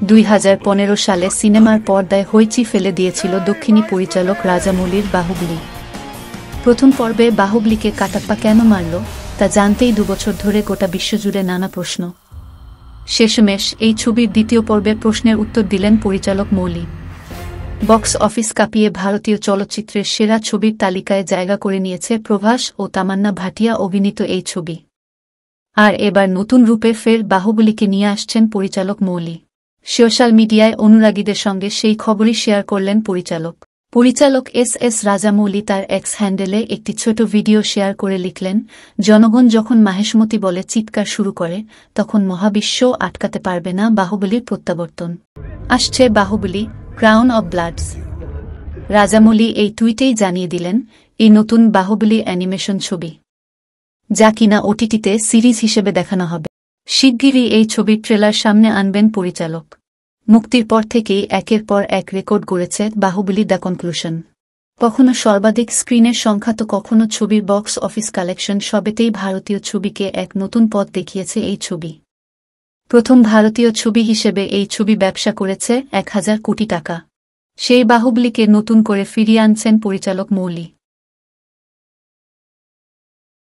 2015 সালে সিনেমার পর্দায় হইচই ফেলে দিয়েছিল দক্ষিণী পরিচালক রাজামৌলির বাহুবলী। প্রথম পর্বে বাহুবলীকে কাটাপ্পা কেন মারল তা জানতেই 2 বছর ধরে গোটা বিশ্বজুড়ে নানা প্রশ্ন। শেষমেশ এই ছবির দ্বিতীয় পর্বের প্রশ্নের উত্তর দিলেন পরিচালক মৌলি। বক্স অফিস কাঁপিয়ে ভারতীয় চলচ্চিত্রের সেরা ছবির তালিকায় জায়গা করে নিয়েছে প্রভাস ও তামান্না ভাটিয়া অভিনীত এই ছবি। আর এবার নতুন রূপে ফের বাহুবলীকে নিয়ে আসছেন পরিচালক মৌলি। সোশ্যাল মিডিয়ায় অনুরাগীদের সঙ্গে সেই খবরই শেয়ার করলেন পরিচালক এস রাজামৌলি তার এক্স হ্যান্ডেলে একটি ছোট ভিডিও শেয়ার করে লিখলেন, জনগণ যখন মাহেশমতি বলে চিৎকার শুরু করে তখন মহাবিশ্বও আটকাতে পারবে না বাহুবলীর প্রত্যাবর্তন। আসছে Baahubali, crown of bloods. Rajamouli এই টুইটেই জানিয়ে দিলেন, এই নতুন বাহুবলী অ্যানিমেশন ছবি, যা কিনা ওটিটিতে সিরিজ হিসেবে দেখানো হবে। শিগগিরই এই ছবির ট্রেলার সামনে আনবেন পরিচালক। মুক্তির পর থেকেই একের পর এক রেকর্ড গড়েছে বাহুবলী দ্য কনক্লুশন। কখনো সর্বাধিক স্ক্রিনের সংখ্যা তো কখনো ছবির বক্স অফিস কালেকশন, সবেতেই ভারতীয় ছবিকে এক নতুন পথ দেখিয়েছে এই ছবি। প্রথম ভারতীয় ছবি হিসেবে এই ছবি ব্যবসা করেছে 1000 কোটি টাকা। সেই বাহুবলীকে নতুন করে ফিরিয়ে আনছেন পরিচালক মৌলি।